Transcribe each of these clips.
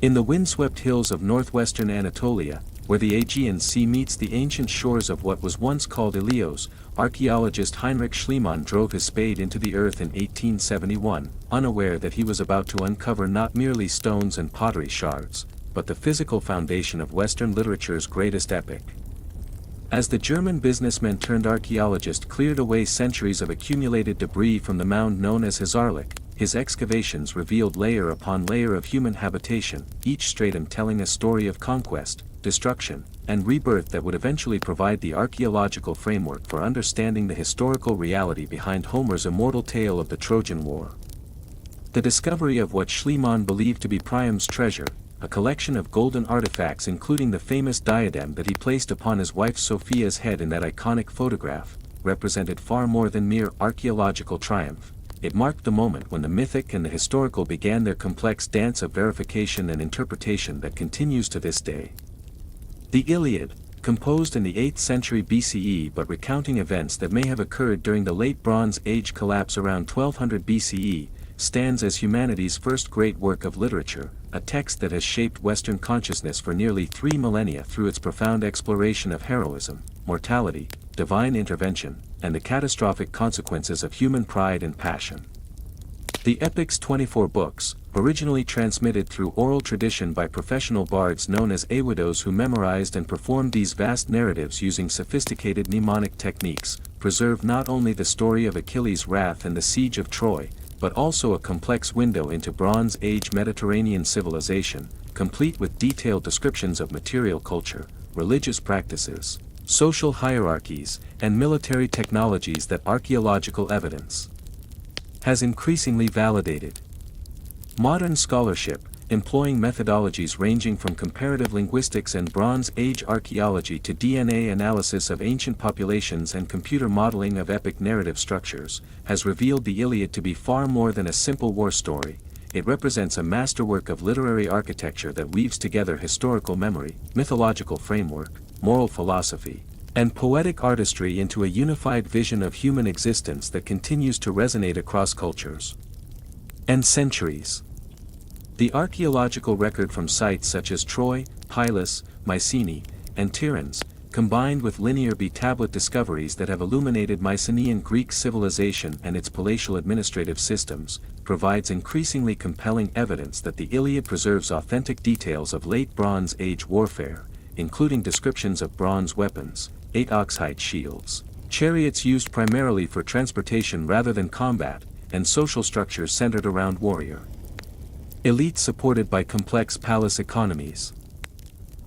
In the windswept hills of northwestern Anatolia, where the Aegean Sea meets the ancient shores of what was once called Ilios, archaeologist Heinrich Schliemann drove his spade into the earth in 1871, unaware that he was about to uncover not merely stones and pottery shards, but the physical foundation of Western literature's greatest epic. As the German businessman turned archaeologist cleared away centuries of accumulated debris from the mound known as his excavations revealed layer upon layer of human habitation, each stratum telling a story of conquest, destruction, and rebirth that would eventually provide the archaeological framework for understanding the historical reality behind Homer's immortal tale of the Trojan War. The discovery of what Schliemann believed to be Priam's treasure, a collection of golden artifacts including the famous diadem that he placed upon his wife Sophia's head in that iconic photograph, represented far more than mere archaeological triumph. It marked the moment when the mythic and the historical began their complex dance of verification and interpretation that continues to this day. The Iliad, composed in the 8th century BCE but recounting events that may have occurred during the Late Bronze Age collapse around 1200 BCE, stands as humanity's first great work of literature, a text that has shaped Western consciousness for nearly 3 millennia through its profound exploration of heroism, mortality, divine intervention, and the catastrophic consequences of human pride and passion. The epic's 24 books, originally transmitted through oral tradition by professional bards known as aewidos who memorized and performed these vast narratives using sophisticated mnemonic techniques, preserve not only the story of Achilles' wrath and the siege of Troy, but also a complex window into Bronze Age Mediterranean civilization, complete with detailed descriptions of material culture, religious practices, social hierarchies, and military technologies that archaeological evidence has increasingly validated. Modern scholarship, employing methodologies ranging from comparative linguistics and Bronze Age archaeology to DNA analysis of ancient populations and computer modeling of epic narrative structures, has revealed the Iliad to be far more than a simple war story. It represents a masterwork of literary architecture that weaves together historical memory, mythological framework, moral philosophy, and poetic artistry into a unified vision of human existence that continues to resonate across cultures and centuries. The archaeological record from sites such as Troy, Pylos, Mycenae, and Tiryns, combined with linear B-tablet discoveries that have illuminated Mycenaean Greek civilization and its palatial administrative systems, provides increasingly compelling evidence that the Iliad preserves authentic details of late Bronze Age warfare, including descriptions of bronze weapons, 8 ox-hide shields, chariots used primarily for transportation rather than combat, and social structures centered around warrior elites supported by complex palace economies.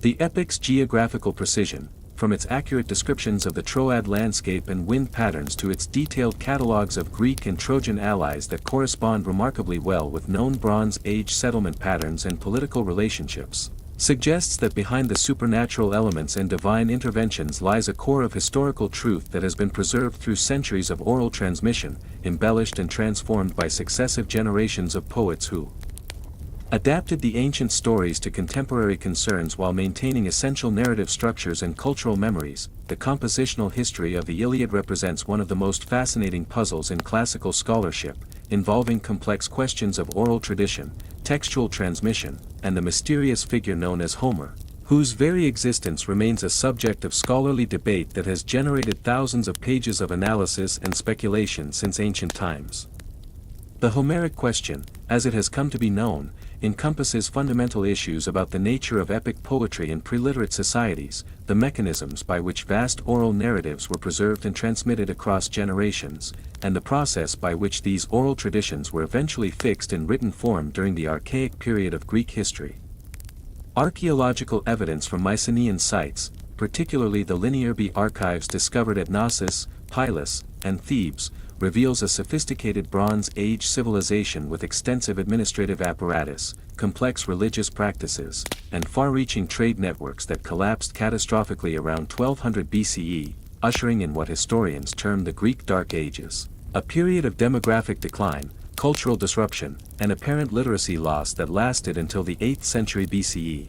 The epic's geographical precision, from its accurate descriptions of the Troad landscape and wind patterns to its detailed catalogues of Greek and Trojan allies that correspond remarkably well with known Bronze Age settlement patterns and political relationships, suggests that behind the supernatural elements and divine interventions lies a core of historical truth that has been preserved through centuries of oral transmission, embellished and transformed by successive generations of poets who adapted the ancient stories to contemporary concerns while maintaining essential narrative structures and cultural memories. The compositional history of the Iliad represents one of the most fascinating puzzles in classical scholarship, involving complex questions of oral tradition, textual transmission, and the mysterious figure known as Homer, whose very existence remains a subject of scholarly debate that has generated thousands of pages of analysis and speculation since ancient times. The Homeric question, as it has come to be known, encompasses fundamental issues about the nature of epic poetry in pre-literate societies, the mechanisms by which vast oral narratives were preserved and transmitted across generations, and the process by which these oral traditions were eventually fixed in written form during the archaic period of Greek history. Archaeological evidence from Mycenaean sites, particularly the Linear B archives discovered at Knossos, Pylos, and Thebes, reveals a sophisticated Bronze Age civilization with extensive administrative apparatus, complex religious practices, and far-reaching trade networks that collapsed catastrophically around 1200 BCE, ushering in what historians term the Greek Dark Ages, a period of demographic decline, cultural disruption, and apparent literacy loss that lasted until the 8th century BCE.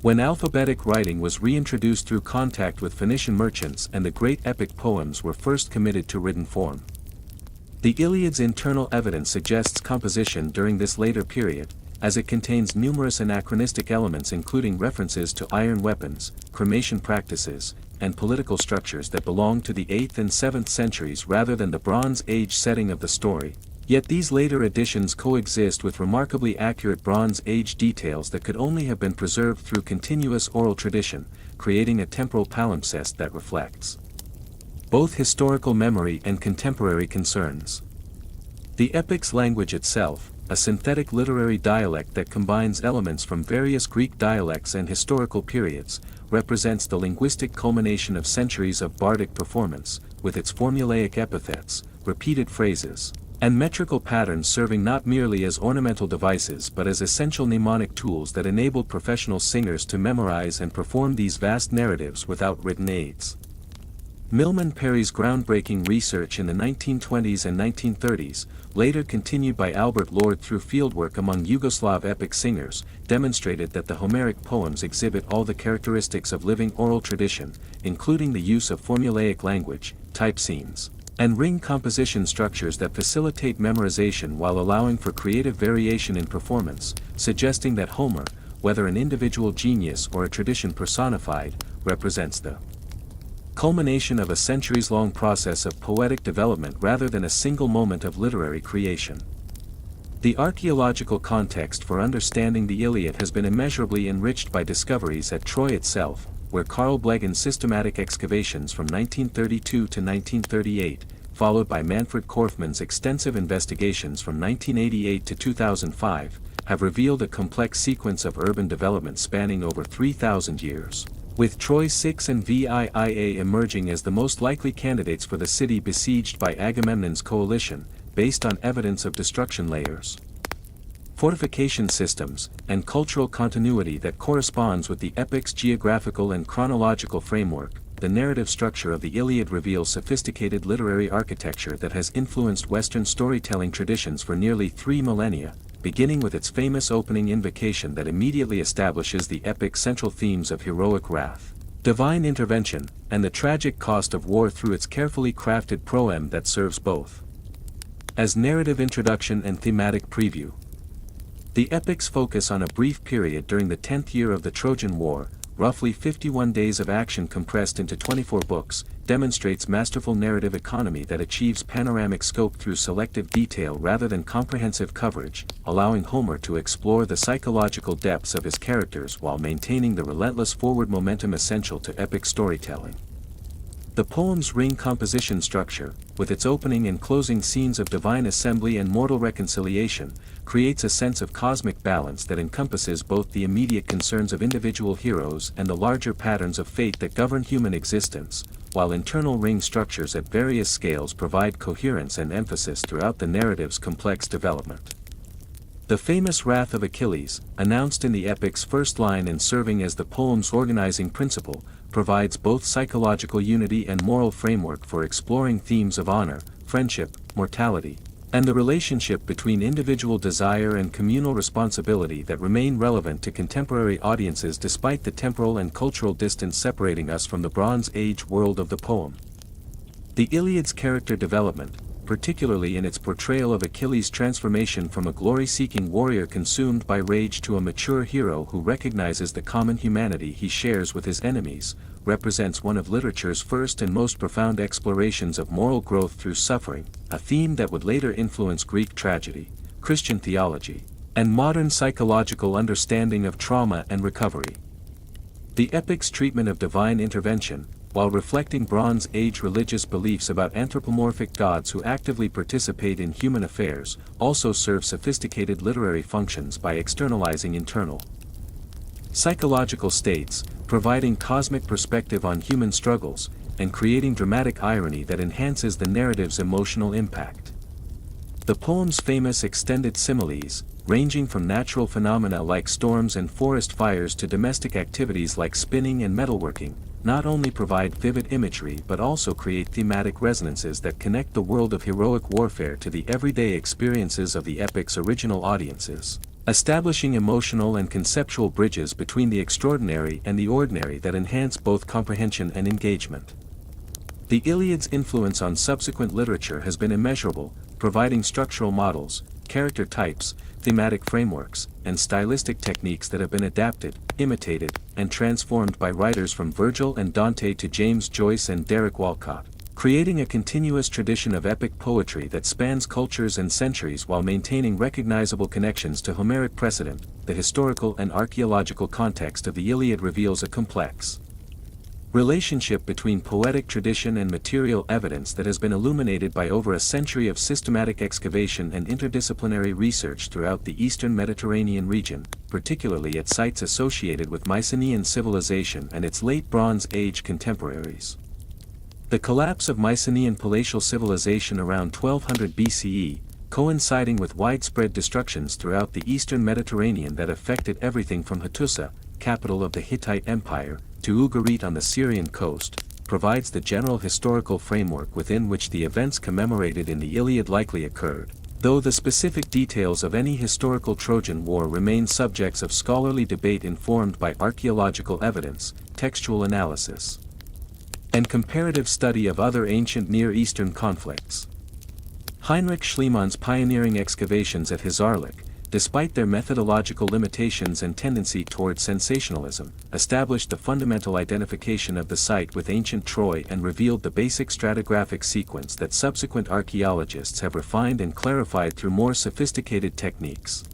When alphabetic writing was reintroduced through contact with Phoenician merchants and the great epic poems were first committed to written form. The Iliad's internal evidence suggests composition during this later period, as it contains numerous anachronistic elements including references to iron weapons, cremation practices, and political structures that belong to the 8th and 7th centuries rather than the Bronze Age setting of the story. Yet these later additions coexist with remarkably accurate Bronze Age details that could only have been preserved through continuous oral tradition, creating a temporal palimpsest that reflects both historical memory and contemporary concerns. The epic's language itself, a synthetic literary dialect that combines elements from various Greek dialects and historical periods, represents the linguistic culmination of centuries of bardic performance, with its formulaic epithets, repeated phrases, and metrical patterns serving not merely as ornamental devices but as essential mnemonic tools that enabled professional singers to memorize and perform these vast narratives without written aids. Milman Parry's groundbreaking research in the 1920s and 1930s, later continued by Albert Lord through fieldwork among Yugoslav epic singers, demonstrated that the Homeric poems exhibit all the characteristics of living oral tradition, including the use of formulaic language, type scenes, and ring composition structures that facilitate memorization while allowing for creative variation in performance, suggesting that Homer, whether an individual genius or a tradition personified, represents the culmination of a centuries-long process of poetic development rather than a single moment of literary creation. The archaeological context for understanding the Iliad has been immeasurably enriched by discoveries at Troy itself, where Carl Blegen's systematic excavations from 1932 to 1938, followed by Manfred Korfmann's extensive investigations from 1988 to 2005, have revealed a complex sequence of urban development spanning over 3,000 years, with Troy 6 and Viia emerging as the most likely candidates for the city besieged by Agamemnon's coalition, based on evidence of destruction layers, fortification systems, and cultural continuity that corresponds with the epic's geographical and chronological framework. The narrative structure of the Iliad reveals sophisticated literary architecture that has influenced Western storytelling traditions for nearly 3 millennia, beginning with its famous opening invocation that immediately establishes the epic's central themes of heroic wrath, divine intervention, and the tragic cost of war through its carefully crafted proem that serves both as narrative introduction and thematic preview. The epics focus on a brief period during the 10th year of the Trojan War, roughly 51 days of action compressed into 24 books, demonstrates masterful narrative economy that achieves panoramic scope through selective detail rather than comprehensive coverage, allowing Homer to explore the psychological depths of his characters while maintaining the relentless forward momentum essential to epic storytelling. The poem's ring composition structure, with its opening and closing scenes of divine assembly and mortal reconciliation, creates a sense of cosmic balance that encompasses both the immediate concerns of individual heroes and the larger patterns of fate that govern human existence, while internal ring structures at various scales provide coherence and emphasis throughout the narrative's complex development. The famous wrath of Achilles, announced in the epic's first line and serving as the poem's organizing principle, provides both psychological unity and moral framework for exploring themes of honor, friendship, mortality, and the relationship between individual desire and communal responsibility that remain relevant to contemporary audiences despite the temporal and cultural distance separating us from the Bronze Age world of the poem. The Iliad's character development, particularly in its portrayal of Achilles' transformation from a glory-seeking warrior consumed by rage to a mature hero who recognizes the common humanity he shares with his enemies, represents one of literature's first and most profound explorations of moral growth through suffering, a theme that would later influence Greek tragedy, Christian theology, and modern psychological understanding of trauma and recovery. The epic's treatment of divine intervention, while reflecting Bronze Age religious beliefs about anthropomorphic gods who actively participate in human affairs, also serves sophisticated literary functions by externalizing internal psychological states, providing cosmic perspective on human struggles, and creating dramatic irony that enhances the narrative's emotional impact. The poem's famous extended similes, ranging from natural phenomena like storms and forest fires to domestic activities like spinning and metalworking, not only provide vivid imagery but also create thematic resonances that connect the world of heroic warfare to the everyday experiences of the epic's original audiences, establishing emotional and conceptual bridges between the extraordinary and the ordinary that enhance both comprehension and engagement. The Iliad's influence on subsequent literature has been immeasurable, providing structural models, character types, thematic frameworks, and stylistic techniques that have been adapted, imitated, and transformed by writers from Virgil and Dante to James Joyce and Derek Walcott, creating a continuous tradition of epic poetry that spans cultures and centuries while maintaining recognizable connections to Homeric precedent. The historical and archaeological context of the Iliad reveals a complex relationship between poetic tradition and material evidence that has been illuminated by over a century of systematic excavation and interdisciplinary research throughout the eastern Mediterranean region, particularly at sites associated with Mycenaean civilization and its late Bronze Age contemporaries. The collapse of Mycenaean palatial civilization around 1200 BCE, coinciding with widespread destructions throughout the eastern Mediterranean that affected everything from Hattusa, capital of the Hittite Empire, to Ugarit on the Syrian coast, provides the general historical framework within which the events commemorated in the Iliad likely occurred, though the specific details of any historical Trojan War remain subjects of scholarly debate informed by archaeological evidence, textual analysis, and comparative study of other ancient Near Eastern conflicts. Heinrich Schliemann's pioneering excavations at Hizarlik, despite their methodological limitations and tendency towards sensationalism, established the fundamental identification of the site with ancient Troy and revealed the basic stratigraphic sequence that subsequent archaeologists have refined and clarified through more sophisticated techniques.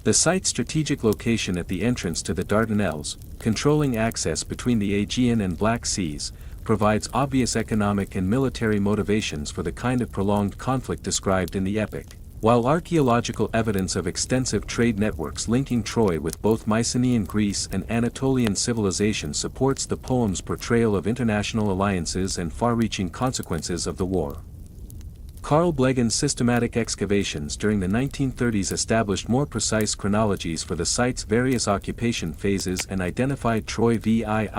The site's strategic location at the entrance to the Dardanelles, controlling access between the Aegean and Black Seas, provides obvious economic and military motivations for the kind of prolonged conflict described in the epic. While archaeological evidence of extensive trade networks linking Troy with both Mycenaean Greece and Anatolian civilization supports the poem's portrayal of international alliances and far-reaching consequences of the war. Carl Blegen's systematic excavations during the 1930s established more precise chronologies for the site's various occupation phases and identified Troy via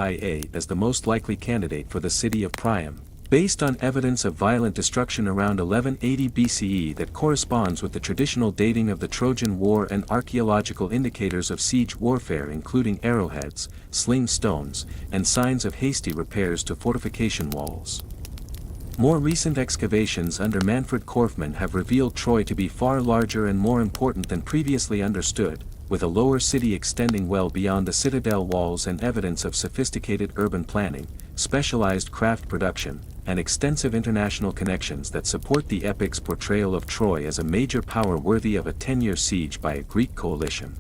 as the most likely candidate for the city of Priam, based on evidence of violent destruction around 1180 BCE that corresponds with the traditional dating of the Trojan War and archaeological indicators of siege warfare including arrowheads, sling stones, and signs of hasty repairs to fortification walls. More recent excavations under Manfred Korfmann have revealed Troy to be far larger and more important than previously understood, with a lower city extending well beyond the citadel walls and evidence of sophisticated urban planning, specialized craft production, and extensive international connections that support the epic's portrayal of Troy as a major power worthy of a 10-year siege by a Greek coalition.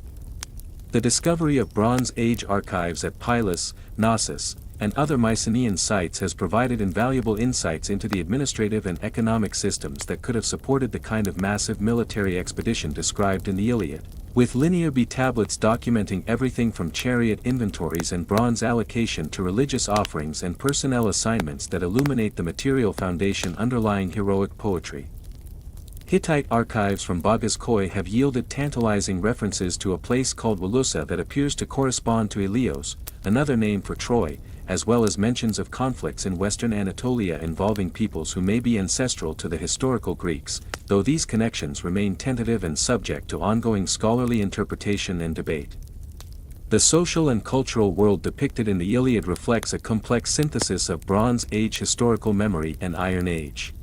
The discovery of Bronze Age archives at Pylos, Knossos, and other Mycenaean sites has provided invaluable insights into the administrative and economic systems that could have supported the kind of massive military expedition described in the Iliad, with linear B tablets documenting everything from chariot inventories and bronze allocation to religious offerings and personnel assignments that illuminate the material foundation underlying heroic poetry. Hittite archives from Bagaskoi have yielded tantalizing references to a place called Walusa that appears to correspond to Ilios, another name for Troy, as well as mentions of conflicts in western Anatolia involving peoples who may be ancestral to the historical Greeks, though these connections remain tentative and subject to ongoing scholarly interpretation and debate. The social and cultural world depicted in the Iliad reflects a complex synthesis of Bronze Age historical memory and Iron Age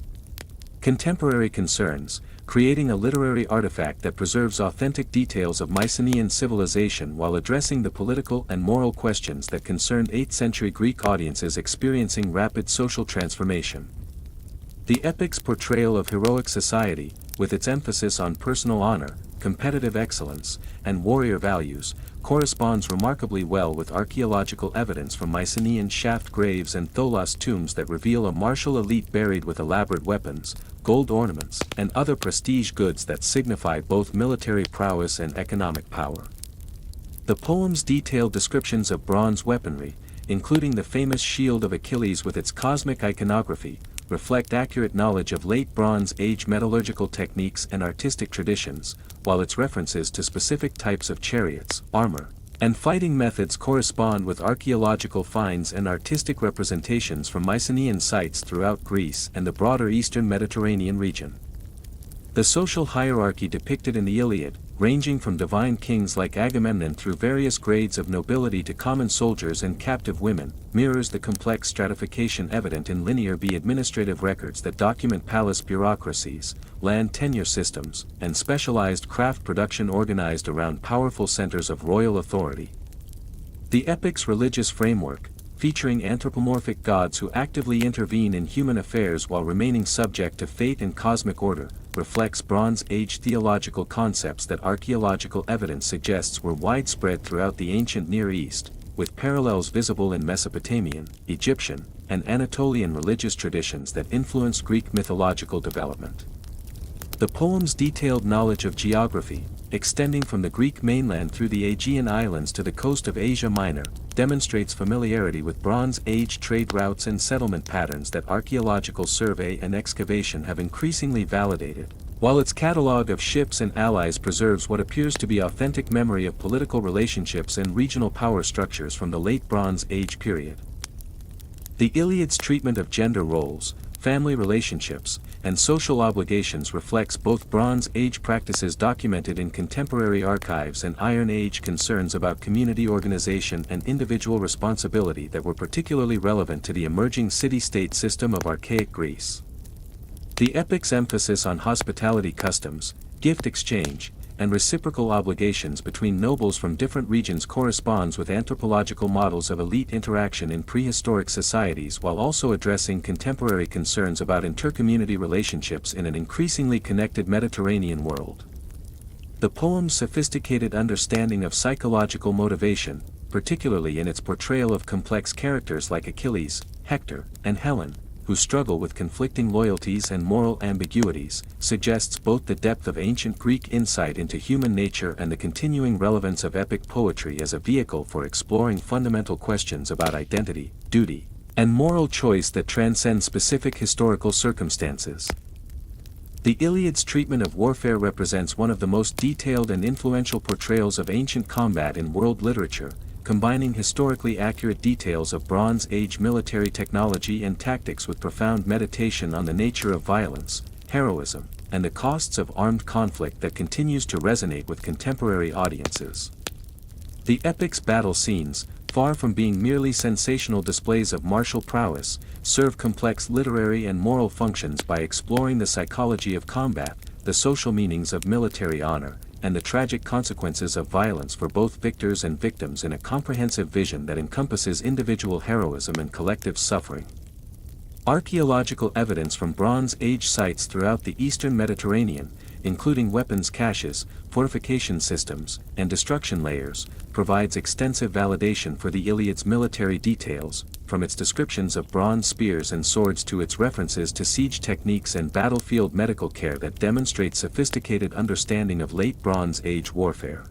contemporary concerns, creating a literary artifact that preserves authentic details of Mycenaean civilization while addressing the political and moral questions that concerned 8th-century Greek audiences experiencing rapid social transformation. The epic's portrayal of heroic society, with its emphasis on personal honor, competitive excellence, and warrior values, corresponds remarkably well with archaeological evidence from Mycenaean shaft graves and tholos tombs that reveal a martial elite buried with elaborate weapons, gold ornaments, and other prestige goods that signify both military prowess and economic power. The poem's detailed descriptions of bronze weaponry, including the famous shield of Achilles with its cosmic iconography, reflect accurate knowledge of late Bronze Age metallurgical techniques and artistic traditions, while its references to specific types of chariots, armor, and fighting methods correspond with archaeological finds and artistic representations from Mycenaean sites throughout Greece and the broader eastern Mediterranean region. The social hierarchy depicted in the Iliad, ranging from divine kings like Agamemnon through various grades of nobility to common soldiers and captive women, mirrors the complex stratification evident in Linear B administrative records that document palace bureaucracies, land tenure systems, and specialized craft production organized around powerful centers of royal authority. The epic's religious framework, featuring anthropomorphic gods who actively intervene in human affairs while remaining subject to fate and cosmic order, reflects Bronze Age theological concepts that archaeological evidence suggests were widespread throughout the ancient Near East, with parallels visible in Mesopotamian, Egyptian, and Anatolian religious traditions that influenced Greek mythological development. The poem's detailed knowledge of geography, extending from the Greek mainland through the Aegean Islands to the coast of Asia Minor, demonstrates familiarity with Bronze Age trade routes and settlement patterns that archaeological survey and excavation have increasingly validated, while its catalogue of ships and allies preserves what appears to be authentic memory of political relationships and regional power structures from the Late Bronze Age period. The Iliad's treatment of gender roles, family relationships, and social obligations reflects both Bronze Age practices documented in contemporary archives and Iron Age concerns about community organization and individual responsibility that were particularly relevant to the emerging city-state system of archaic Greece. The epic's emphasis on hospitality customs, gift exchange, and reciprocal obligations between nobles from different regions corresponds with anthropological models of elite interaction in prehistoric societies while also addressing contemporary concerns about intercommunity relationships in an increasingly connected Mediterranean world. The poem's sophisticated understanding of psychological motivation, particularly in its portrayal of complex characters like Achilles, Hector, and Helen, who struggle with conflicting loyalties and moral ambiguities, suggests both the depth of ancient Greek insight into human nature and the continuing relevance of epic poetry as a vehicle for exploring fundamental questions about identity, duty, and moral choice that transcend specific historical circumstances. The Iliad's treatment of warfare represents one of the most detailed and influential portrayals of ancient combat in world literature, combining historically accurate details of Bronze Age military technology and tactics with profound meditation on the nature of violence, heroism, and the costs of armed conflict that continues to resonate with contemporary audiences. The epic's battle scenes, far from being merely sensational displays of martial prowess, serve complex literary and moral functions by exploring the psychology of combat, the social meanings of military honor, and the tragic consequences of violence for both victors and victims in a comprehensive vision that encompasses individual heroism and collective suffering. Archaeological evidence from Bronze Age sites throughout the eastern Mediterranean, including weapons caches, fortification systems, and destruction layers, provides extensive validation for the Iliad's military details, from its descriptions of bronze spears and swords to its references to siege techniques and battlefield medical care that demonstrate sophisticated understanding of late Bronze Age warfare.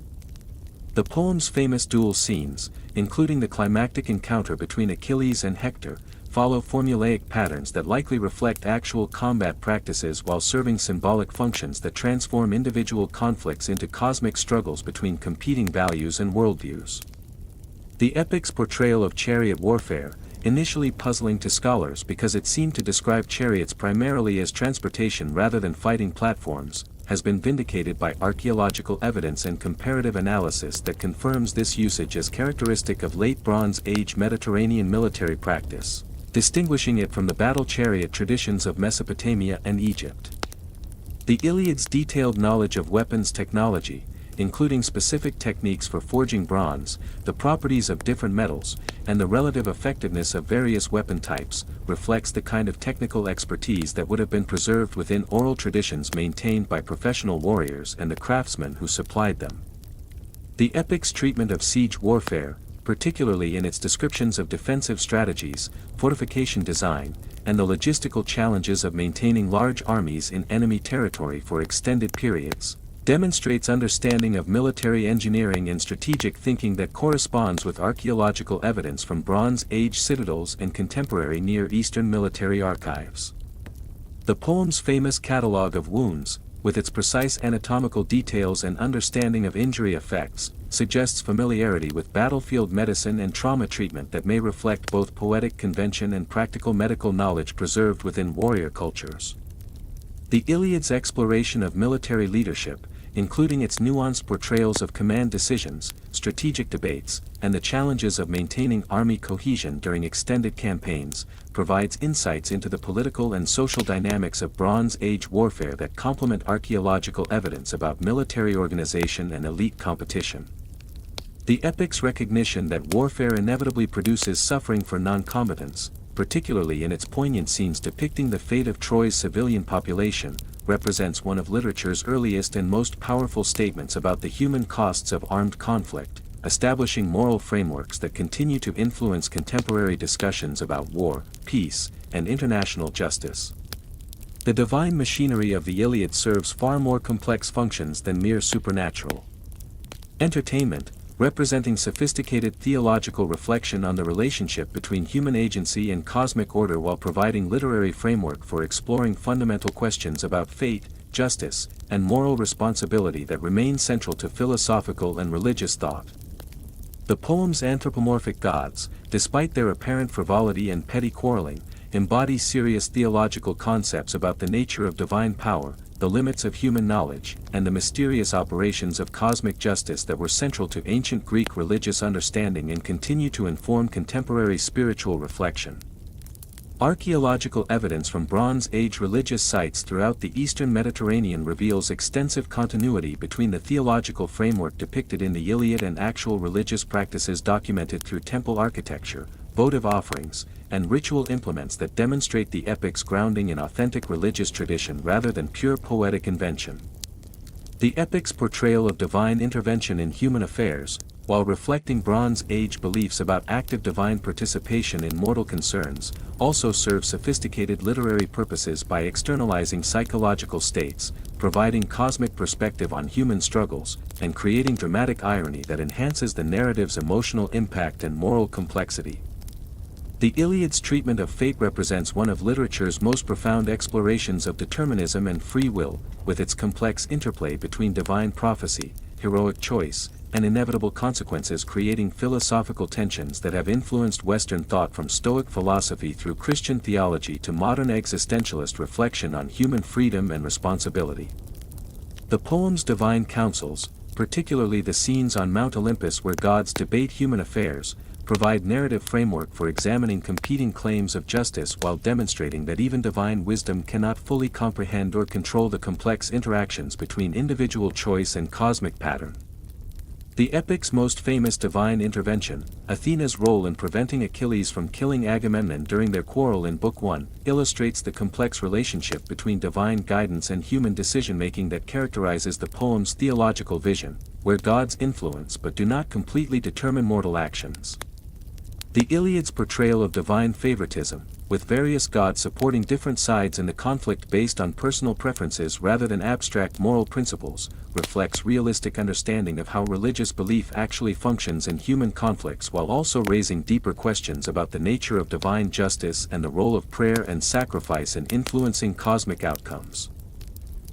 The poem's famous duel scenes, including the climactic encounter between Achilles and Hector, follow formulaic patterns that likely reflect actual combat practices while serving symbolic functions that transform individual conflicts into cosmic struggles between competing values and worldviews. The epic's portrayal of chariot warfare, initially puzzling to scholars because it seemed to describe chariots primarily as transportation rather than fighting platforms, has been vindicated by archaeological evidence and comparative analysis that confirms this usage as characteristic of late Bronze Age Mediterranean military practice, distinguishing it from the battle chariot traditions of Mesopotamia and Egypt. The Iliad's detailed knowledge of weapons technology, including specific techniques for forging bronze, the properties of different metals, and the relative effectiveness of various weapon types, reflects the kind of technical expertise that would have been preserved within oral traditions maintained by professional warriors and the craftsmen who supplied them. The epic's treatment of siege warfare, particularly in its descriptions of defensive strategies, fortification design, and the logistical challenges of maintaining large armies in enemy territory for extended periods, demonstrates understanding of military engineering and strategic thinking that corresponds with archaeological evidence from Bronze Age citadels and contemporary Near Eastern military archives. The poem's famous catalogue of wounds, with its precise anatomical details and understanding of injury effects, suggests familiarity with battlefield medicine and trauma treatment that may reflect both poetic convention and practical medical knowledge preserved within warrior cultures. The Iliad's exploration of military leadership, including its nuanced portrayals of command decisions, strategic debates, and the challenges of maintaining army cohesion during extended campaigns, provides insights into the political and social dynamics of Bronze Age warfare that complement archaeological evidence about military organization and elite competition. The epic's recognition that warfare inevitably produces suffering for non-combatants, particularly in its poignant scenes depicting the fate of Troy's civilian population, represents one of literature's earliest and most powerful statements about the human costs of armed conflict, establishing moral frameworks that continue to influence contemporary discussions about war, peace, and international justice. The divine machinery of the Iliad serves far more complex functions than mere supernatural entertainment, representing sophisticated theological reflection on the relationship between human agency and cosmic order while providing literary framework for exploring fundamental questions about fate, justice, and moral responsibility that remain central to philosophical and religious thought. The poem's anthropomorphic gods, despite their apparent frivolity and petty quarreling, embody serious theological concepts about the nature of divine power, the limits of human knowledge, and the mysterious operations of cosmic justice that were central to ancient Greek religious understanding and continue to inform contemporary spiritual reflection. Archaeological evidence from Bronze Age religious sites throughout the eastern Mediterranean reveals extensive continuity between the theological framework depicted in the Iliad and actual religious practices documented through temple architecture, votive offerings, and ritual implements that demonstrate the epic's grounding in authentic religious tradition rather than pure poetic invention. The epic's portrayal of divine intervention in human affairs, while reflecting Bronze Age beliefs about active divine participation in mortal concerns, also serves sophisticated literary purposes by externalizing psychological states, providing cosmic perspective on human struggles, and creating dramatic irony that enhances the narrative's emotional impact and moral complexity. The Iliad's treatment of fate represents one of literature's most profound explorations of determinism and free will, with its complex interplay between divine prophecy, heroic choice, and inevitable consequences creating philosophical tensions that have influenced Western thought from Stoic philosophy through Christian theology to modern existentialist reflection on human freedom and responsibility. The poem's divine counsels, particularly the scenes on Mount Olympus where gods debate human affairs, provide narrative framework for examining competing claims of justice while demonstrating that even divine wisdom cannot fully comprehend or control the complex interactions between individual choice and cosmic pattern. The epic's most famous divine intervention, Athena's role in preventing Achilles from killing Agamemnon during their quarrel in Book 1, illustrates the complex relationship between divine guidance and human decision-making that characterizes the poem's theological vision, where gods influence but do not completely determine mortal actions. The Iliad's portrayal of divine favoritism, with various gods supporting different sides in the conflict based on personal preferences rather than abstract moral principles, reflects realistic understanding of how religious belief actually functions in human conflicts while also raising deeper questions about the nature of divine justice and the role of prayer and sacrifice in influencing cosmic outcomes.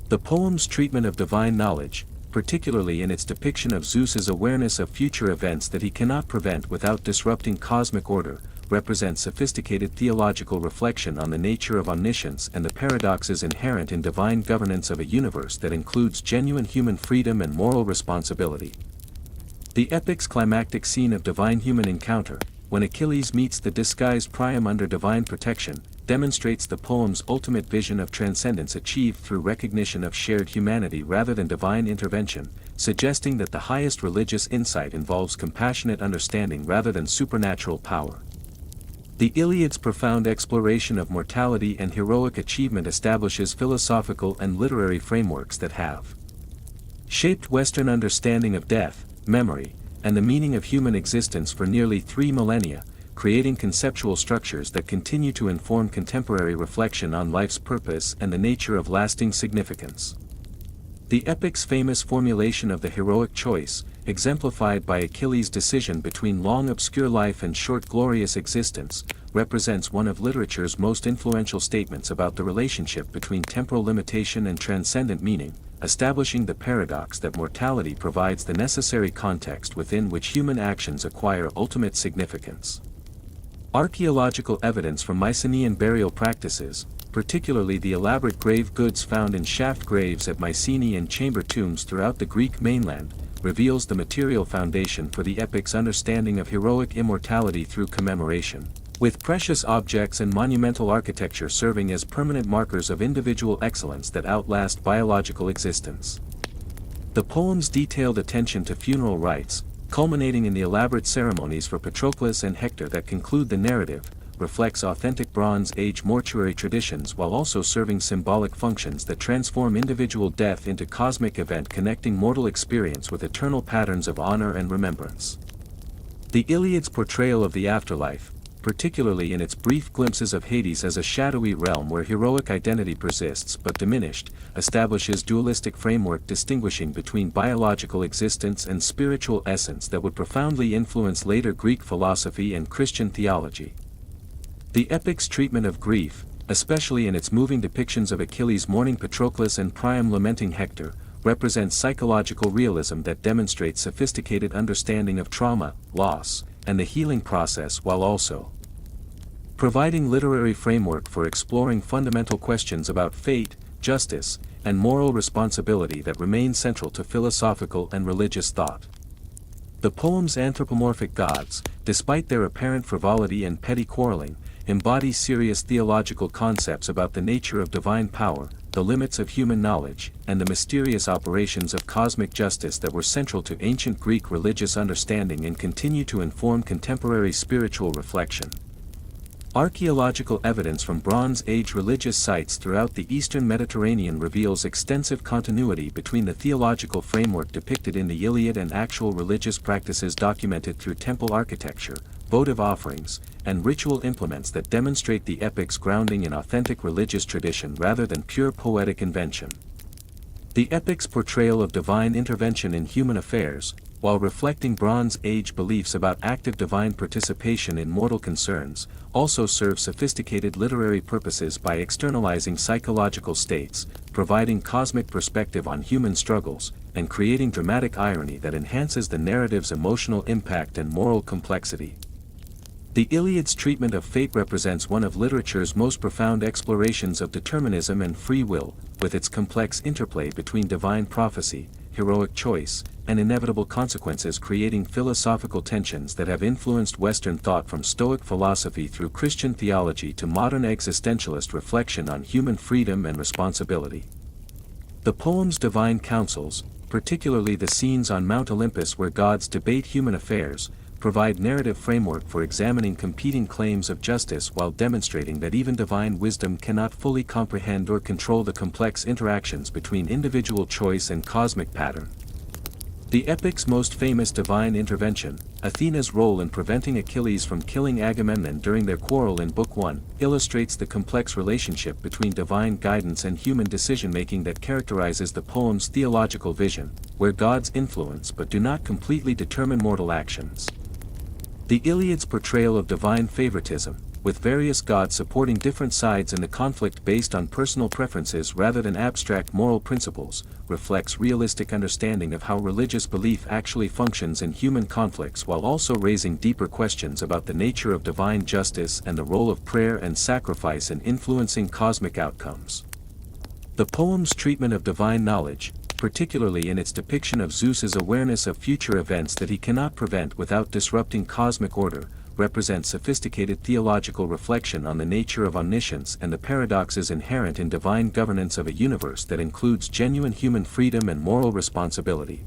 The poem's treatment of divine knowledge, particularly in its depiction of Zeus's awareness of future events that he cannot prevent without disrupting cosmic order, represents sophisticated theological reflection on the nature of omniscience and the paradoxes inherent in divine governance of a universe that includes genuine human freedom and moral responsibility. The epic's climactic scene of divine-human encounter, when Achilles meets the disguised Priam under divine protection, demonstrates the poem's ultimate vision of transcendence achieved through recognition of shared humanity rather than divine intervention, suggesting that the highest religious insight involves compassionate understanding rather than supernatural power. The Iliad's profound exploration of mortality and heroic achievement establishes philosophical and literary frameworks that have shaped Western understanding of death, memory, and the meaning of human existence for nearly 3 millennia, creating conceptual structures that continue to inform contemporary reflection on life's purpose and the nature of lasting significance. The epic's famous formulation of the heroic choice, exemplified by Achilles' decision between long obscure life and short glorious existence, represents one of literature's most influential statements about the relationship between temporal limitation and transcendent meaning, establishing the paradox that mortality provides the necessary context within which human actions acquire ultimate significance. Archaeological evidence from Mycenaean burial practices, particularly the elaborate grave goods found in shaft graves at Mycenaean and chamber tombs throughout the Greek mainland, reveals the material foundation for the epic's understanding of heroic immortality through commemoration, with precious objects and monumental architecture serving as permanent markers of individual excellence that outlast biological existence. The poem's detailed attention to funeral rites, culminating in the elaborate ceremonies for Patroclus and Hector that conclude the narrative, reflects authentic Bronze Age mortuary traditions while also serving symbolic functions that transform individual death into cosmic event connecting mortal experience with eternal patterns of honor and remembrance. The Iliad's portrayal of the afterlife, particularly in its brief glimpses of Hades as a shadowy realm where heroic identity persists but diminished, establishes dualistic framework distinguishing between biological existence and spiritual essence that would profoundly influence later Greek philosophy and Christian theology. The epic's treatment of grief, especially in its moving depictions of Achilles mourning Patroclus and Priam lamenting Hector, represents psychological realism that demonstrates sophisticated understanding of trauma, loss, and the healing process while also providing literary framework for exploring fundamental questions about fate, justice, and moral responsibility that remain central to philosophical and religious thought. The poem's anthropomorphic gods, despite their apparent frivolity and petty quarreling, embody serious theological concepts about the nature of divine power, the limits of human knowledge, and the mysterious operations of cosmic justice that were central to ancient Greek religious understanding and continue to inform contemporary spiritual reflection. Archaeological evidence from Bronze Age religious sites throughout the eastern Mediterranean reveals extensive continuity between the theological framework depicted in the Iliad and actual religious practices documented through temple architecture, votive offerings, and ritual implements that demonstrate the epic's grounding in authentic religious tradition rather than pure poetic invention. The epic's portrayal of divine intervention in human affairs, while reflecting Bronze Age beliefs about active divine participation in mortal concerns, also serves sophisticated literary purposes by externalizing psychological states, providing cosmic perspective on human struggles, and creating dramatic irony that enhances the narrative's emotional impact and moral complexity. The Iliad's treatment of fate represents one of literature's most profound explorations of determinism and free will, with its complex interplay between divine prophecy, heroic choice, and inevitable consequences creating philosophical tensions that have influenced Western thought from Stoic philosophy through Christian theology to modern existentialist reflection on human freedom and responsibility. The poem's divine councils, particularly the scenes on Mount Olympus where gods debate human affairs, provide narrative framework for examining competing claims of justice while demonstrating that even divine wisdom cannot fully comprehend or control the complex interactions between individual choice and cosmic pattern. The epic's most famous divine intervention, Athena's role in preventing Achilles from killing Agamemnon during their quarrel in Book 1, illustrates the complex relationship between divine guidance and human decision-making that characterizes the poem's theological vision, where gods influence but do not completely determine mortal actions. The Iliad's portrayal of divine favoritism, with various gods supporting different sides in the conflict based on personal preferences rather than abstract moral principles, reflects realistic understanding of how religious belief actually functions in human conflicts while also raising deeper questions about the nature of divine justice and the role of prayer and sacrifice in influencing cosmic outcomes. The poem's treatment of divine knowledge, particularly in its depiction of Zeus's awareness of future events that he cannot prevent without disrupting cosmic order, represents sophisticated theological reflection on the nature of omniscience and the paradoxes inherent in divine governance of a universe that includes genuine human freedom and moral responsibility.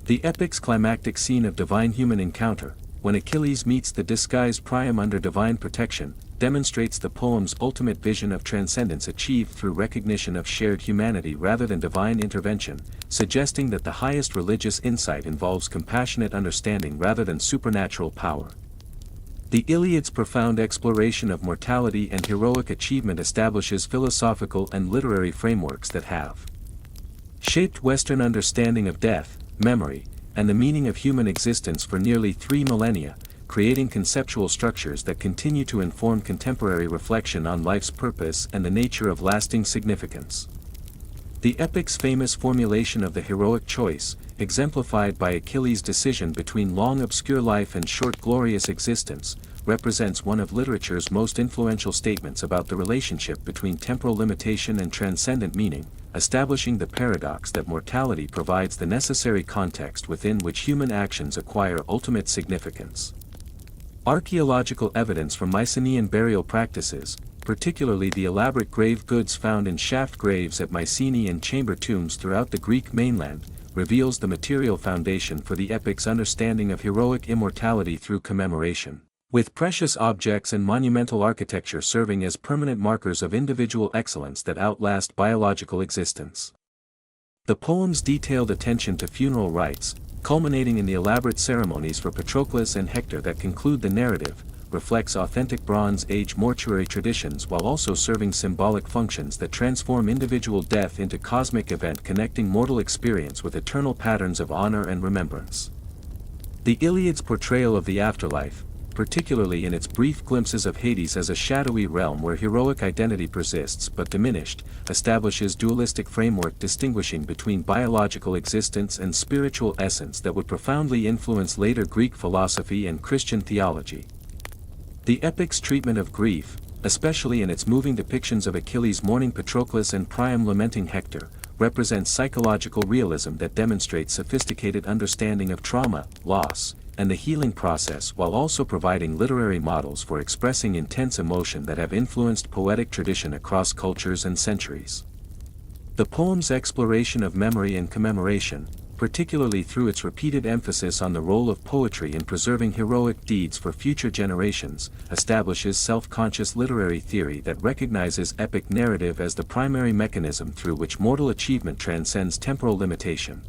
The epic's climactic scene of divine-human encounter, when Achilles meets the disguised Priam under divine protection, demonstrates the poem's ultimate vision of transcendence achieved through recognition of shared humanity rather than divine intervention, suggesting that the highest religious insight involves compassionate understanding rather than supernatural power. The Iliad's profound exploration of mortality and heroic achievement establishes philosophical and literary frameworks that have shaped Western understanding of death, memory, and the meaning of human existence for nearly 3 millennia, creating conceptual structures that continue to inform contemporary reflection on life's purpose and the nature of lasting significance. The epic's famous formulation of the heroic choice, exemplified by Achilles' decision between long obscure life and short glorious existence, represents one of literature's most influential statements about the relationship between temporal limitation and transcendent meaning, establishing the paradox that mortality provides the necessary context within which human actions acquire ultimate significance. Archaeological evidence from Mycenaean burial practices, particularly the elaborate grave goods found in shaft graves at Mycenae and chamber tombs throughout the Greek mainland, reveals the material foundation for the epic's understanding of heroic immortality through commemoration, with precious objects and monumental architecture serving as permanent markers of individual excellence that outlast biological existence. The poem's detailed attention to funeral rites, culminating in the elaborate ceremonies for Patroclus and Hector that conclude the narrative, reflects authentic Bronze Age mortuary traditions while also serving symbolic functions that transform individual death into cosmic event connecting mortal experience with eternal patterns of honor and remembrance. The Iliad's portrayal of the afterlife, particularly in its brief glimpses of Hades as a shadowy realm where heroic identity persists but diminished, establishes dualistic framework distinguishing between biological existence and spiritual essence that would profoundly influence later Greek philosophy and Christian theology. The epic's treatment of grief, especially in its moving depictions of Achilles mourning Patroclus and Priam lamenting Hector, represents psychological realism that demonstrates sophisticated understanding of trauma, loss, and the healing process while also providing literary models for expressing intense emotion that have influenced poetic tradition across cultures and centuries. The poem's exploration of memory and commemoration, particularly through its repeated emphasis on the role of poetry in preserving heroic deeds for future generations, establishes self-conscious literary theory that recognizes epic narrative as the primary mechanism through which mortal achievement transcends temporal limitation.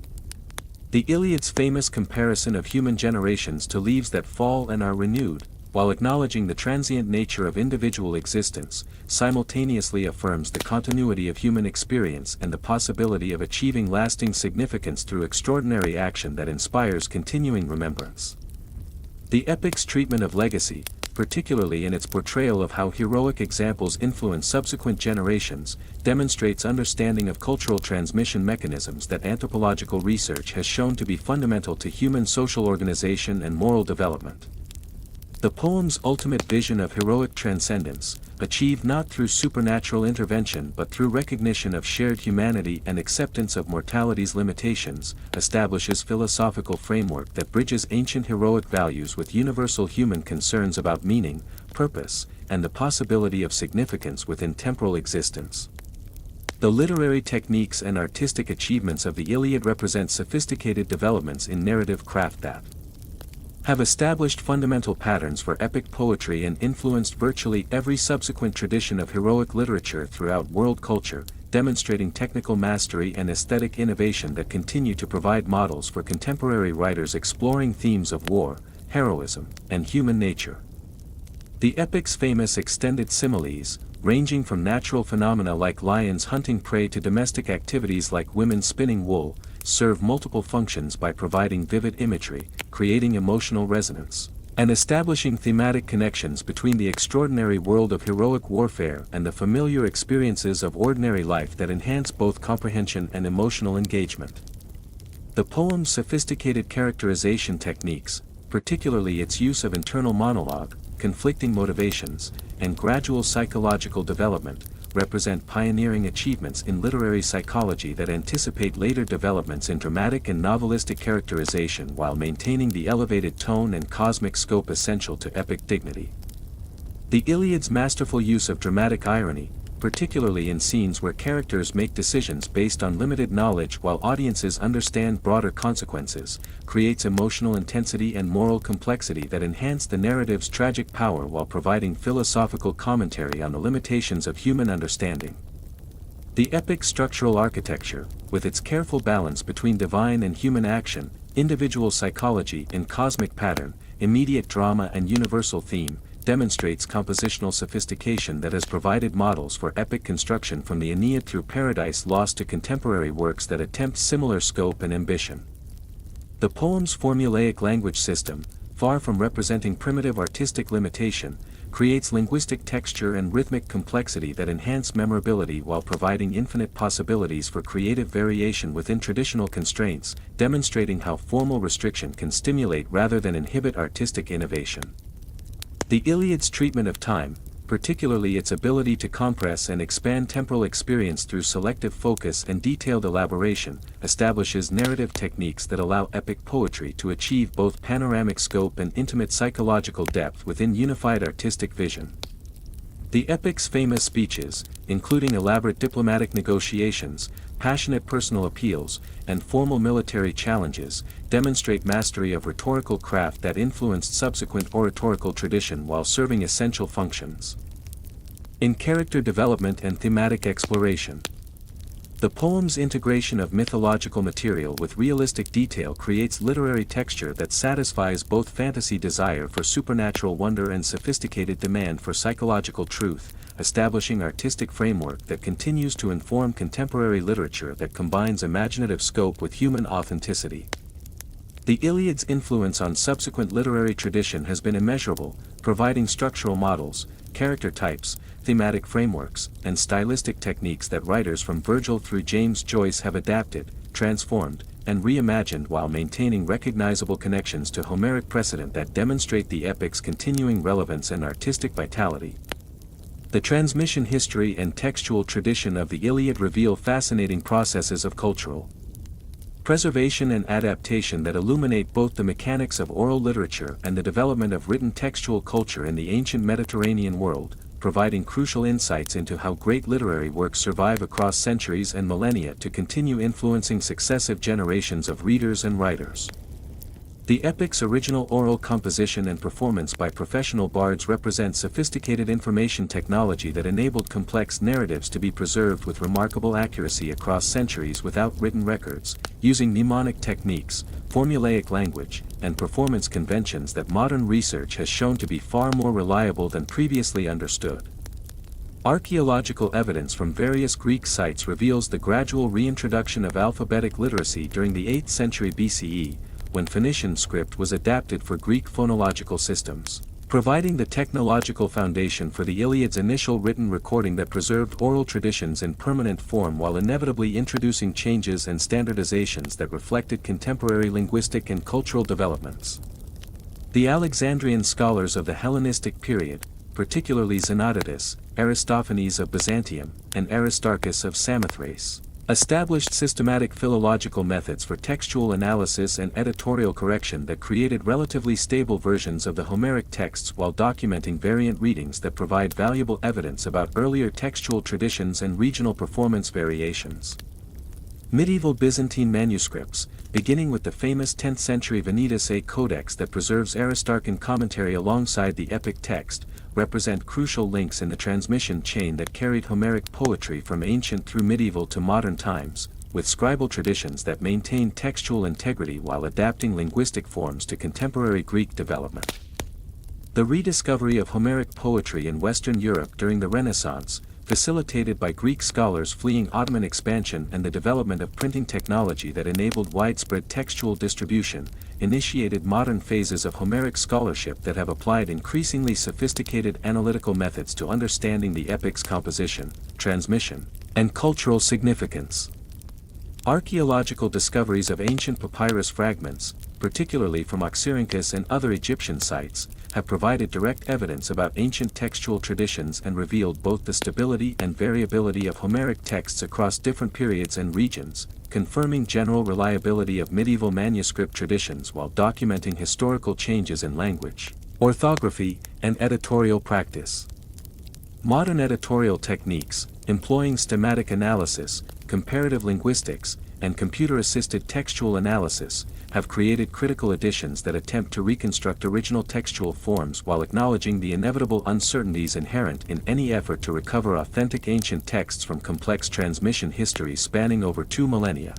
The Iliad's famous comparison of human generations to leaves that fall and are renewed, while acknowledging the transient nature of individual existence, simultaneously affirms the continuity of human experience and the possibility of achieving lasting significance through extraordinary action that inspires continuing remembrance. The epic's treatment of legacy, particularly in its portrayal of how heroic examples influence subsequent generations, demonstrates understanding of cultural transmission mechanisms that anthropological research has shown to be fundamental to human social organization and moral development. The poem's ultimate vision of heroic transcendence, achieved not through supernatural intervention but through recognition of shared humanity and acceptance of mortality's limitations, establishes philosophical framework that bridges ancient heroic values with universal human concerns about meaning, purpose, and the possibility of significance within temporal existence. The literary techniques and artistic achievements of the Iliad represent sophisticated developments in narrative craft that have established fundamental patterns for epic poetry and influenced virtually every subsequent tradition of heroic literature throughout world culture, demonstrating technical mastery and aesthetic innovation that continue to provide models for contemporary writers exploring themes of war, heroism, and human nature. The epic's famous extended similes, ranging from natural phenomena like lions hunting prey to domestic activities like women spinning wool, serve multiple functions by providing vivid imagery, creating emotional resonance, and establishing thematic connections between the extraordinary world of heroic warfare and the familiar experiences of ordinary life that enhance both comprehension and emotional engagement. The poem's sophisticated characterization techniques, particularly its use of internal monologue, conflicting motivations, and gradual psychological development, represent pioneering achievements in literary psychology that anticipate later developments in dramatic and novelistic characterization while maintaining the elevated tone and cosmic scope essential to epic dignity. The Iliad's masterful use of dramatic irony, particularly in scenes where characters make decisions based on limited knowledge while audiences understand broader consequences, creates emotional intensity and moral complexity that enhance the narrative's tragic power while providing philosophical commentary on the limitations of human understanding. The epic's structural architecture, with its careful balance between divine and human action, individual psychology and cosmic pattern, immediate drama and universal theme, demonstrates compositional sophistication that has provided models for epic construction from the Aeneid through Paradise Lost to contemporary works that attempt similar scope and ambition. The poem's formulaic language system, far from representing primitive artistic limitation, creates linguistic texture and rhythmic complexity that enhance memorability while providing infinite possibilities for creative variation within traditional constraints, demonstrating how formal restriction can stimulate rather than inhibit artistic innovation. The Iliad's treatment of time, particularly its ability to compress and expand temporal experience through selective focus and detailed elaboration, establishes narrative techniques that allow epic poetry to achieve both panoramic scope and intimate psychological depth within unified artistic vision. The epic's famous speeches, including elaborate diplomatic negotiations, passionate personal appeals, and formal military challenges, demonstrate mastery of rhetorical craft that influenced subsequent oratorical tradition while serving essential functions. In character development and thematic exploration, the poem's integration of mythological material with realistic detail creates literary texture that satisfies both fantasy desire for supernatural wonder and sophisticated demand for psychological truth, establishing artistic framework that continues to inform contemporary literature that combines imaginative scope with human authenticity. The Iliad's influence on subsequent literary tradition has been immeasurable, providing structural models, character types, thematic frameworks, and stylistic techniques that writers from Virgil through James Joyce have adapted, transformed, and reimagined while maintaining recognizable connections to Homeric precedent that demonstrate the epic's continuing relevance and artistic vitality. The transmission history and textual tradition of the Iliad reveal fascinating processes of cultural preservation and adaptation that illuminate both the mechanics of oral literature and the development of written textual culture in the ancient Mediterranean world, providing crucial insights into how great literary works survive across centuries and millennia to continue influencing successive generations of readers and writers. The epic's original oral composition and performance by professional bards represent sophisticated information technology that enabled complex narratives to be preserved with remarkable accuracy across centuries without written records, using mnemonic techniques, formulaic language, and performance conventions that modern research has shown to be far more reliable than previously understood. Archaeological evidence from various Greek sites reveals the gradual reintroduction of alphabetic literacy during the 8th century BCE, when Phoenician script was adapted for Greek phonological systems, providing the technological foundation for the Iliad's initial written recording that preserved oral traditions in permanent form while inevitably introducing changes and standardizations that reflected contemporary linguistic and cultural developments. The Alexandrian scholars of the Hellenistic period, particularly Xenodotus, Aristophanes of Byzantium, and Aristarchus of Samothrace, established systematic philological methods for textual analysis and editorial correction that created relatively stable versions of the Homeric texts while documenting variant readings that provide valuable evidence about earlier textual traditions and regional performance variations. Medieval Byzantine manuscripts, beginning with the famous 10th century Venetus A Codex that preserves Aristarchan commentary alongside the epic text, represent crucial links in the transmission chain that carried Homeric poetry from ancient through medieval to modern times, with scribal traditions that maintain textual integrity while adapting linguistic forms to contemporary Greek development. The rediscovery of Homeric poetry in Western Europe during the Renaissance, facilitated by Greek scholars fleeing Ottoman expansion and the development of printing technology that enabled widespread textual distribution, initiated modern phases of Homeric scholarship that have applied increasingly sophisticated analytical methods to understanding the epic's composition, transmission, and cultural significance. Archaeological discoveries of ancient papyrus fragments, particularly from Oxyrhynchus and other Egyptian sites, have provided direct evidence about ancient textual traditions and revealed both the stability and variability of Homeric texts across different periods and regions, confirming general reliability of medieval manuscript traditions while documenting historical changes in language, orthography, and editorial practice. Modern editorial techniques, employing schematic analysis, comparative linguistics, and computer-assisted textual analysis, have created critical editions that attempt to reconstruct original textual forms while acknowledging the inevitable uncertainties inherent in any effort to recover authentic ancient texts from complex transmission histories spanning over 2 millennia.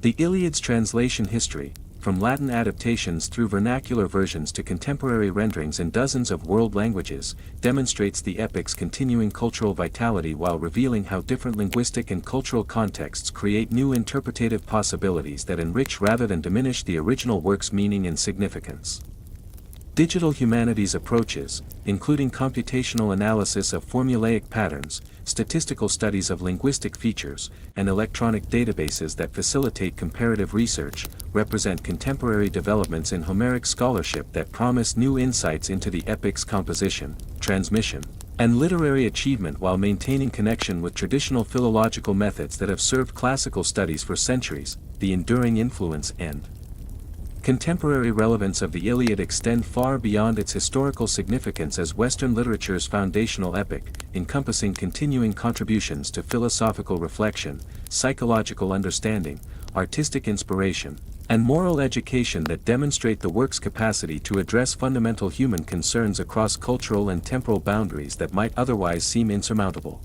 The Iliad's translation history, from Latin adaptations through vernacular versions to contemporary renderings in dozens of world languages, demonstrates the epic's continuing cultural vitality while revealing how different linguistic and cultural contexts create new interpretative possibilities that enrich rather than diminish the original work's meaning and significance. Digital humanities approaches, including computational analysis of formulaic patterns, statistical studies of linguistic features, and electronic databases that facilitate comparative research, represent contemporary developments in Homeric scholarship that promise new insights into the epic's composition, transmission, and literary achievement while maintaining connection with traditional philological methods that have served classical studies for centuries. The enduring influence and contemporary relevance of the Iliad extend far beyond its historical significance as Western literature's foundational epic, encompassing continuing contributions to philosophical reflection, psychological understanding, artistic inspiration, and moral education that demonstrate the work's capacity to address fundamental human concerns across cultural and temporal boundaries that might otherwise seem insurmountable.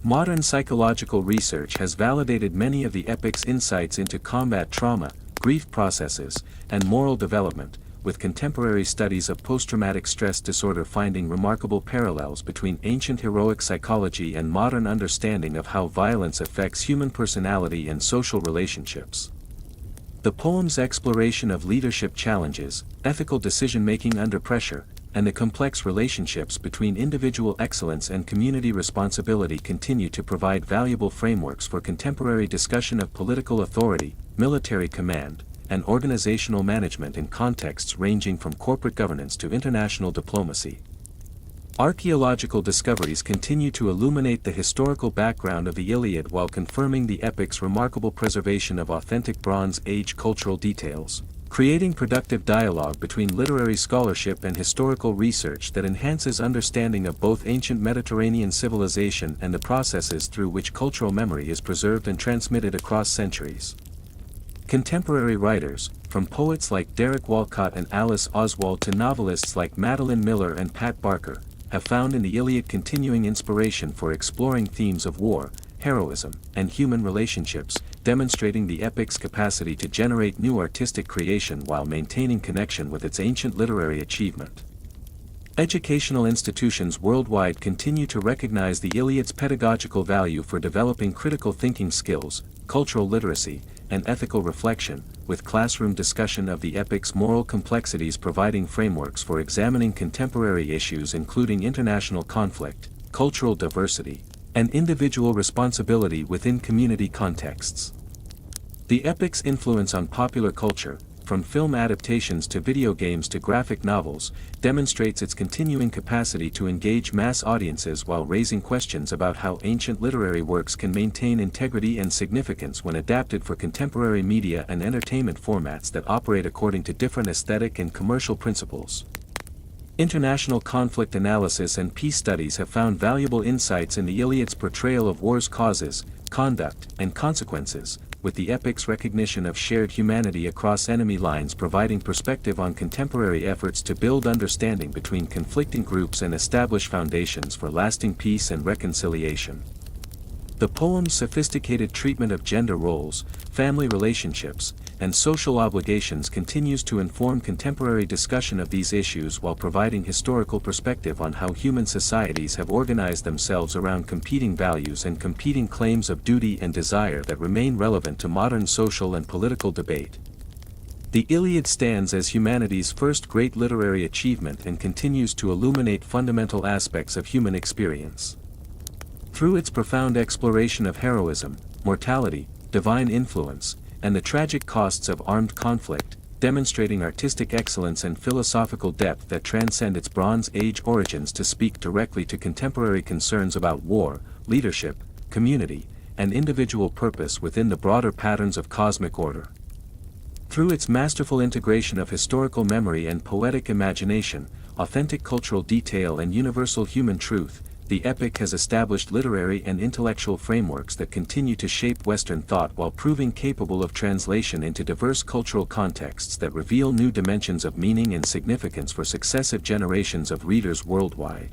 Modern psychological research has validated many of the epic's insights into combat trauma, grief processes, and moral development, with contemporary studies of post-traumatic stress disorder finding remarkable parallels between ancient heroic psychology and modern understanding of how violence affects human personality and social relationships. The poem's exploration of leadership challenges, ethical decision-making under pressure, and the complex relationships between individual excellence and community responsibility continue to provide valuable frameworks for contemporary discussion of political authority, military command, and organizational management in contexts ranging from corporate governance to international diplomacy. Archaeological discoveries continue to illuminate the historical background of the Iliad while confirming the epic's remarkable preservation of authentic Bronze Age cultural details, creating productive dialogue between literary scholarship and historical research that enhances understanding of both ancient Mediterranean civilization and the processes through which cultural memory is preserved and transmitted across centuries. Contemporary writers, from poets like Derek Walcott and Alice Oswald to novelists like Madeline Miller and Pat Barker, have found in the Iliad continuing inspiration for exploring themes of war, heroism, and human relationships, demonstrating the epic's capacity to generate new artistic creation while maintaining connection with its ancient literary achievement. Educational institutions worldwide continue to recognize the Iliad's pedagogical value for developing critical thinking skills, cultural literacy, and ethical reflection, with classroom discussion of the epic's moral complexities providing frameworks for examining contemporary issues including international conflict, cultural diversity, and individual responsibility within community contexts. The epic's influence on popular culture, from film adaptations to video games to graphic novels, demonstrates its continuing capacity to engage mass audiences while raising questions about how ancient literary works can maintain integrity and significance when adapted for contemporary media and entertainment formats that operate according to different aesthetic and commercial principles. International conflict analysis and peace studies have found valuable insights in the Iliad's portrayal of war's causes, conduct, and consequences, with the epic's recognition of shared humanity across enemy lines providing perspective on contemporary efforts to build understanding between conflicting groups and establish foundations for lasting peace and reconciliation. The poem's sophisticated treatment of gender roles, family relationships, and social obligations continues to inform contemporary discussion of these issues while providing historical perspective on how human societies have organized themselves around competing values and competing claims of duty and desire that remain relevant to modern social and political debate. The Iliad stands as humanity's first great literary achievement and continues to illuminate fundamental aspects of human experience. Through its profound exploration of heroism, mortality, divine influence, and the tragic costs of armed conflict, demonstrating artistic excellence and philosophical depth that transcend its Bronze Age origins to speak directly to contemporary concerns about war, leadership, community, and individual purpose within the broader patterns of cosmic order. Through its masterful integration of historical memory and poetic imagination, authentic cultural detail and universal human truth, the epic has established literary and intellectual frameworks that continue to shape Western thought while proving capable of translation into diverse cultural contexts that reveal new dimensions of meaning and significance for successive generations of readers worldwide.